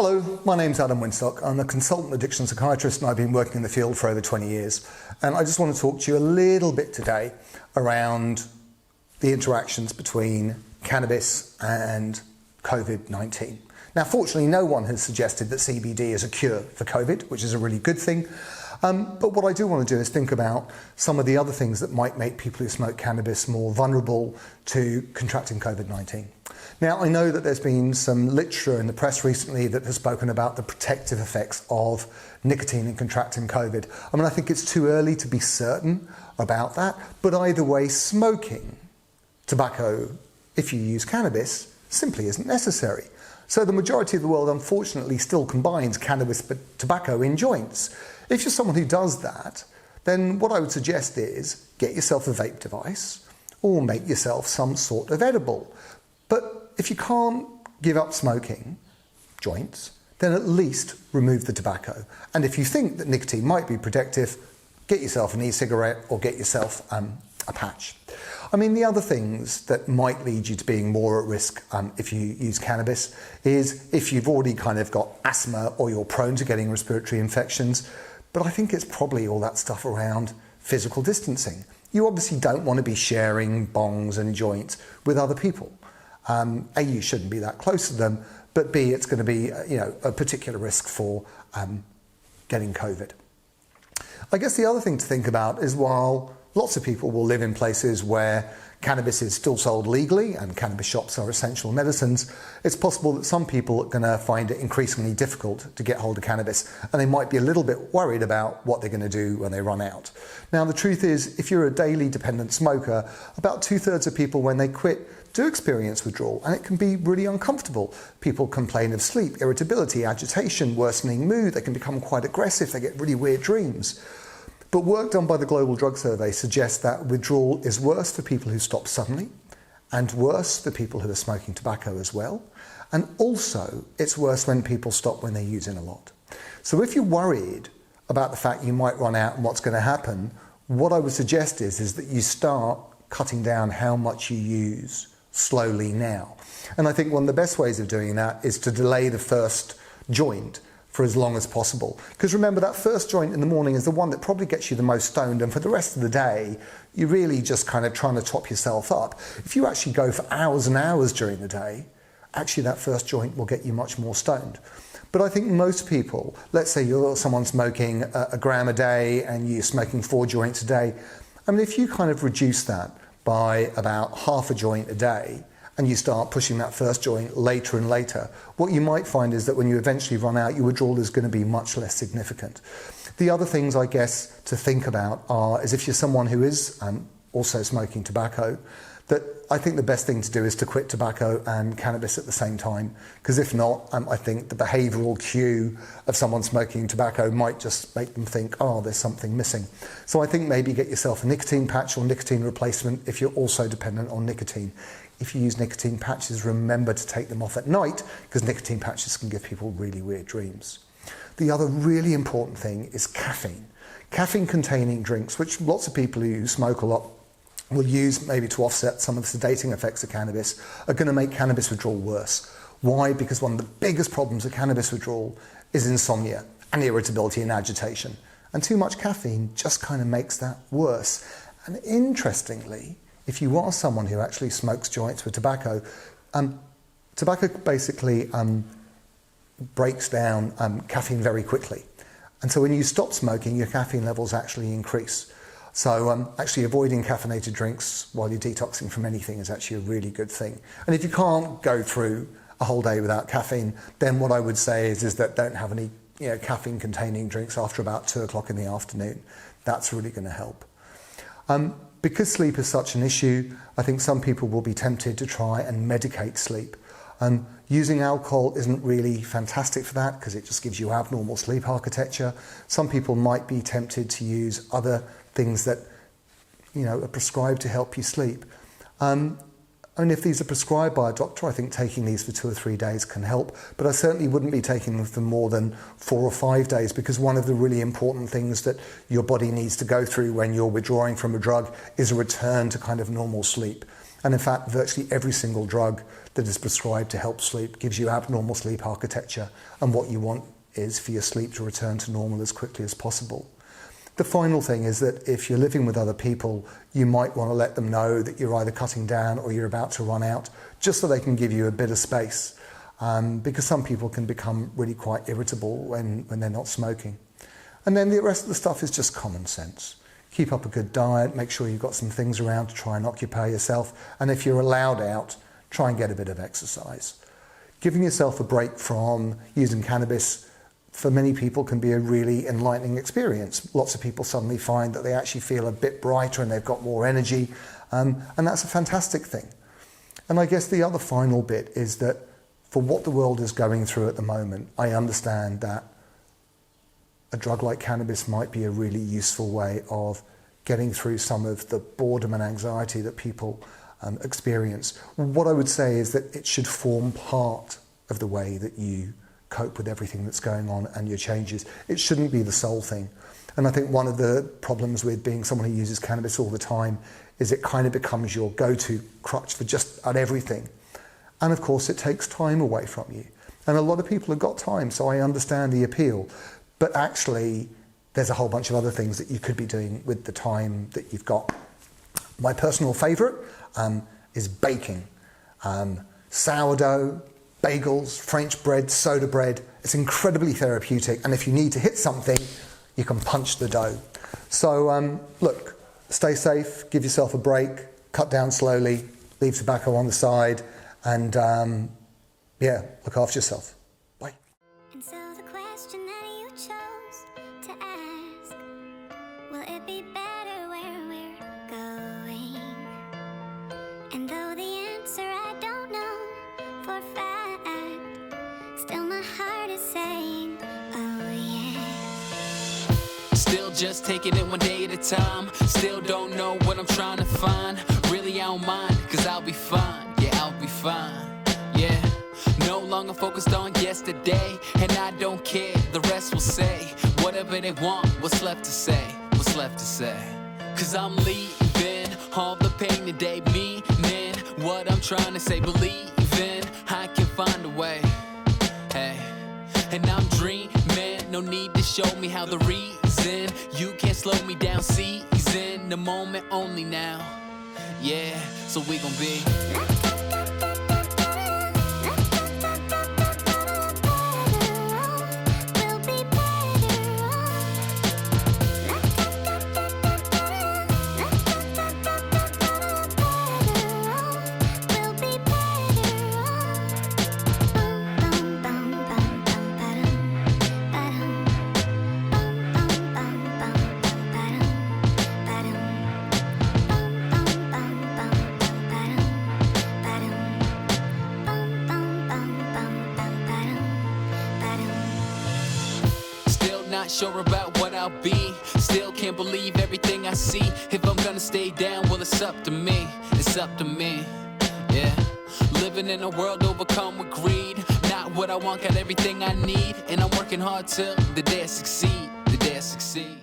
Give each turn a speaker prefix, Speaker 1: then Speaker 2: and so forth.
Speaker 1: Hello, my name's Adam Winstock. I'm a consultant addiction psychiatrist and I've been working in the field for over 20 years. And I just want to talk to you a little bit today around the interactions between cannabis and Covid-19. Now, fortunately, no one has suggested that CBD is a cure for COVID, which is a really good thing. But what I do want to do is think about some of the other things that might make people who smoke cannabis more vulnerable to contracting Covid-19. Now, I know that there's been some literature in the press recently that has spoken about the protective effects of nicotine in contracting COVID. I mean, I think it's too early to be certain about that, but either way, smoking tobacco, if you use cannabis, simply isn't necessary. So the majority of the world, unfortunately, still combines cannabis but tobacco in joints. If you're someone who does that, then what I would suggest is get yourself a vape device or make yourself some sort of edible. But if you can't give up smoking joints, then at least remove the tobacco. And if you think that nicotine might be protective, get yourself an e-cigarette or get yourself a patch. I mean, the other things that might lead you to being more at risk if you use cannabis is if you've already kind of got asthma or you're prone to getting respiratory infections. But I think it's probably all that stuff around physical distancing. You obviously don't want to be sharing bongs and joints with other people. A, you shouldn't be that close to them, but B, it's going to be a particular risk for getting COVID. I guess the other thing to think about is while lots of people will live in places where cannabis is still sold legally and cannabis shops are essential medicines, it's possible that some people are going to find it increasingly difficult to get hold of cannabis and they might be a little bit worried about what they're going to do when they run out. Now, the truth is, if you're a daily dependent smoker, about 2/3 of people when they quit do experience withdrawal, and it can be really uncomfortable. People complain of sleep, irritability, agitation, worsening mood. They can become quite aggressive. They get really weird dreams. But work done by the Global Drug Survey suggests that withdrawal is worse for people who stop suddenly and worse for people who are smoking tobacco as well. And also, it's worse when people stop when they're using a lot. So if you're worried about the fact you might run out and what's going to happen, what I would suggest is that you start cutting down how much you use slowly now. And I think one of the best ways of doing that is to delay the first joint for as long as possible. Because remember, that first joint in the morning is the one that probably gets you the most stoned, and for the rest of the day, you're really just kind of trying to top yourself up. If you actually go for hours and hours during the day, actually that first joint will get you much more stoned. But I think most people, let's say you're someone smoking a gram a day and you're smoking 4 joints a day, I mean, if you kind of reduce that by about half a joint a day, and you start pushing that first joint later and later, what you might find is that when you eventually run out, your withdrawal is going to be much less significant. The other things, I guess, to think about is if you're someone who is also smoking tobacco, that I think the best thing to do is to quit tobacco and cannabis at the same time, because if not, I think the behavioural cue of someone smoking tobacco might just make them think, oh, there's something missing. So I think maybe get yourself a nicotine patch or nicotine replacement if you're also dependent on nicotine. If you use nicotine patches, remember to take them off at night, because nicotine patches can give people really weird dreams. The other really important thing is caffeine. Caffeine-containing drinks, which lots of people who smoke a lot will use maybe to offset some of the sedating effects of cannabis, are going to make cannabis withdrawal worse. Why? Because one of the biggest problems of cannabis withdrawal is insomnia and irritability and agitation. And too much caffeine just kind of makes that worse. And interestingly, if you are someone who actually smokes joints with tobacco, tobacco basically breaks down caffeine very quickly. And so when you stop smoking, your caffeine levels actually increase. So actually avoiding caffeinated drinks while you're detoxing from anything is actually a really good thing. And if you can't go through a whole day without caffeine, then what I would say is that don't have any caffeine-containing drinks after about 2 o'clock in the afternoon. That's really going to help. Because sleep is such an issue, I think some people will be tempted to try and medicate sleep. Using alcohol isn't really fantastic for that because it just gives you abnormal sleep architecture. Some people might be tempted to use other things that are prescribed to help you sleep. And if these are prescribed by a doctor, I think taking these for 2 or 3 days can help, but I certainly wouldn't be taking them for more than 4 or 5 days, because one of the really important things that your body needs to go through when you're withdrawing from a drug is a return to kind of normal sleep. And in fact, virtually every single drug that is prescribed to help sleep gives you abnormal sleep architecture, and what you want is for your sleep to return to normal as quickly as possible. The final thing is that if you're living with other people, you might want to let them know that you're either cutting down or you're about to run out, just so they can give you a bit of space, because some people can become really quite irritable when they're not smoking. And then the rest of the stuff is just common sense. Keep up a good diet, make sure you've got some things around to try and occupy yourself, and if you're allowed out, try and get a bit of exercise. Giving yourself a break from using cannabis for many people can be a really enlightening experience. Lots of people suddenly find that they actually feel a bit brighter and they've got more energy, and that's a fantastic thing. And I guess the other final bit is that for what the world is going through at the moment, I understand that a drug like cannabis might be a really useful way of getting through some of the boredom and anxiety that people experience. What I would say is that it should form part of the way that you cope with everything that's going on and your changes. It shouldn't be the sole thing. And I think one of the problems with being someone who uses cannabis all the time is it kind of becomes your go-to crutch for just about everything. And of course, it takes time away from you. And a lot of people have got time, so I understand the appeal. But actually, there's a whole bunch of other things that you could be doing with the time that you've got. My personal favourite is baking. Sourdough, bagels, French bread, soda bread. It's incredibly therapeutic, and if you need to hit something, you can punch the dough. So look, stay safe, give yourself a break, cut down slowly, leave tobacco on the side, and look after yourself. Bye.
Speaker 2: And so the question that you chose to ask, will it be better where we're going? And though the answer I don't know for a fact, still my heart is saying, oh yeah.
Speaker 3: Still just taking it one day at a time. Still don't know what I'm trying to find. Really I don't mind, cause I'll be fine. Yeah, I'll be fine. Yeah. No longer focused on yesterday, and I don't care, the rest will say whatever they want. What's left to say? What's left to say? Cause I'm leaving all the pain today, meaning what I'm trying to say, believing I can find a way. Hey, and I'm dreaming, no need to show me how the reason you can't slow me down, season the moment only now. Yeah, so we gon' be not sure about what I'll be. Still can't believe everything I see. If I'm gonna stay down, well, it's up to me. It's up to me. Yeah. Living in a world overcome with greed. Not what I want, got everything I need. And I'm working hard till the day I succeed. The day I succeed.